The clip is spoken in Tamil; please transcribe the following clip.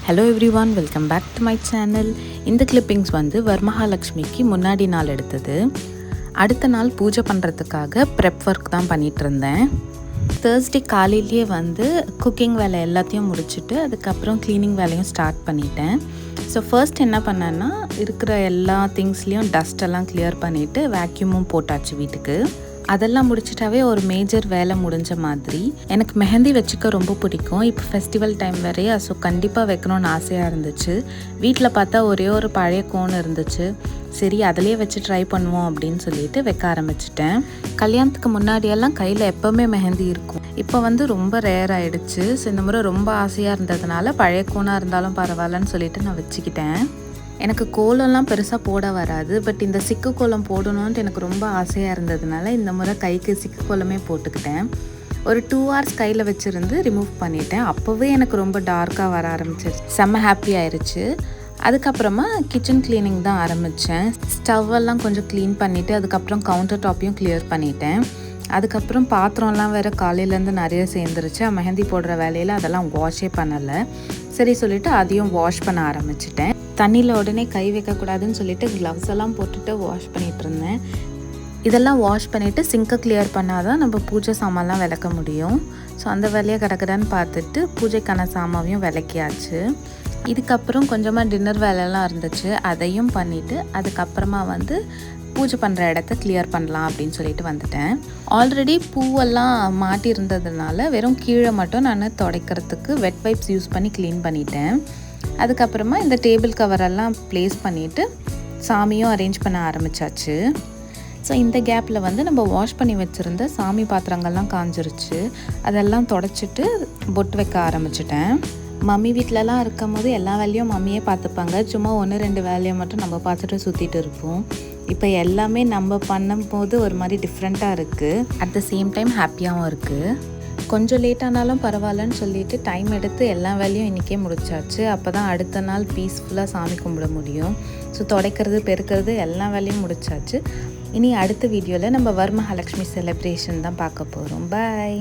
Hello everyone, welcome back to my channel. இந்த கிளிப்பிங்ஸ் வந்து வரமகாலட்சுமிக்கு முன்னாடி நாள் எடுத்தது. அடுத்த நாள் பூஜை பண்ணுறதுக்காக ப்ரெப் ஒர்க் தான் பண்ணிகிட்டு இருந்தேன். தேர்ஸ்டே காலையிலேயே வந்து குக்கிங் வேலை எல்லாத்தையும் முடிச்சுட்டு அதுக்கப்புறம் க்ளீனிங் வேலையும் ஸ்டார்ட் பண்ணிட்டேன். ஸோ ஃபர்ஸ்ட் என்ன பண்ணேன்னா, இருக்கிற எல்லா திங்ஸ்லேயும் டஸ்டெல்லாம் கிளியர் பண்ணிவிட்டு வேக்யூமும் போட்டாச்சு வீட்டுக்கு. அதெல்லாம் முடிச்சிட்டாவே ஒரு மேஜர் வேலை முடிஞ்ச மாதிரி. எனக்கு மெஹந்தி வச்சுக்க ரொம்ப பிடிக்கும். இப்போ ஃபெஸ்டிவல் டைம் வேறையா, ஸோ கண்டிப்பாக வைக்கணும்னு ஆசையாக இருந்துச்சு. வீட்டில் பார்த்தா ஒரே ஒரு பழைய கோன் இருந்துச்சு. சரி, அதிலே வச்சு ட்ரை பண்ணுவோம் அப்படின்னு சொல்லிட்டு வைக்க ஆரம்பிச்சிட்டேன். கல்யாணத்துக்கு முன்னாடியெல்லாம் கையில் எப்போவுமே மெஹந்தி இருக்கும். இப்போ வந்து ரொம்ப ரேர் ஆகிடுச்சு. ஸோ இந்த முறை ரொம்ப ஆசையாக இருந்ததுனால பழைய கோனாக இருந்தாலும் பரவாயில்லன்னு சொல்லிட்டு நான் வச்சுக்கிட்டேன். எனக்கு கோலம்லாம் பெருசாக போட வராது. பட் இந்த சிக்கு கோலம் போடணுன்ட்டு எனக்கு ரொம்ப ஆசையாக இருந்ததுனால இந்த முறை கைக்கு சிக்கு கோலமே போட்டுக்கிட்டேன். ஒரு 2 hours கையில் வச்சுருந்து ரிமூவ் பண்ணிட்டேன். அப்போவே எனக்கு ரொம்ப டார்க்காக வர ஆரம்பிச்சிருச்சு. செம்ம ஹாப்பி ஆயிடுச்சு. அதுக்கப்புறமா கிச்சன் க்ளீனிங் தான் ஆரம்பித்தேன். ஸ்டவ்வெல்லாம் கொஞ்சம் க்ளீன் பண்ணிவிட்டு அதுக்கப்புறம் கவுண்டர் டாப்பையும் கிளியர் பண்ணிட்டேன். அதுக்கப்புறம் பாத்திரம்லாம் வேறு காலையிலேருந்து நிறைய சேர்ந்துருச்சு. மெஹந்தி போடுற வேலையில் அதெல்லாம் வாஷே பண்ணலை. சரி சொல்லிவிட்டு அதையும் வாஷ் பண்ண ஆரம்பிச்சிட்டேன். தண்ணியில் உடனே கை வைக்கக்கூடாதுன்னு சொல்லிட்டு க்ளவ்ஸ் எல்லாம் போட்டுட்டு வாஷ் பண்ணிகிட்டு இருந்தேன். இதெல்லாம் வாஷ் பண்ணிவிட்டு சிங்கை கிளியர் பண்ணால் தான் நம்ம பூஜை சாமான்லாம் விளக்க முடியும். ஸோ அந்த வேலையை கிடக்குதான்னு பார்த்துட்டு பூஜைக்கான சாமாவையும் விளக்கியாச்சு. இதுக்கப்புறம் கொஞ்சமாக டின்னர் வேலையெல்லாம் இருந்துச்சு. அதையும் பண்ணிவிட்டு அதுக்கப்புறமா வந்து பூஜை பண்ணுற இடத்த கிளியர் பண்ணலாம் அப்படின்னு சொல்லிட்டு வந்துட்டேன். ஆல்ரெடி பூவெல்லாம் மாட்டி இருந்ததுனால வெறும் கீழே மட்டும் நான் துடைக்கிறதுக்கு வெட் வைப்ஸ் யூஸ் பண்ணி க்ளீன் பண்ணிட்டேன். அதுக்கப்புறமா இந்த டேபிள் கவரெல்லாம் ப்ளேஸ் பண்ணிவிட்டு சாமியும் அரேஞ்ச் பண்ண ஆரம்பித்தாச்சு. ஸோ இந்த கேப்பில் வந்து நம்ம வாஷ் பண்ணி வச்சுருந்த சாமி பாத்திரங்கள்லாம் காஞ்சிருச்சு. அதெல்லாம் தொடச்சிட்டு பொட்டு வைக்க ஆரம்பிச்சிட்டேன். மம்மி வீட்டிலலாம் இருக்கும் போது எல்லா வேலையும் மம்மியே பார்த்துப்பாங்க. சும்மா 1-2 வேலையை மட்டும் நம்ம பார்த்துட்டு சுற்றிட்டு இருப்போம். இப்போ எல்லாமே நம்ம பண்ணும்போது ஒரு மாதிரி டிஃப்ரெண்ட்டாக இருக்குது. அட் த சேம் டைம் ஹாப்பியாகவும் இருக்குது. கொஞ்சம் லேட் ஆனாலும் பரவாயில்லன்னு சொல்லிட்டு டைம் எடுத்து எல்லா வேலையும் இன்றைக்கே முடிச்சாச்சு. அப்போ தான் அடுத்த நாள் பீஸ்ஃபுல்லாக சாமி கும்பிட முடியும். ஸோ துடைக்கிறது பெருக்கிறது எல்லா வேலையும் முடிச்சாச்சு. இனி அடுத்த வீடியோவில் நம்ம வரமகாலட்சுமி செலிப்ரேஷன் தான் பார்க்க போகிறோம். பாய்.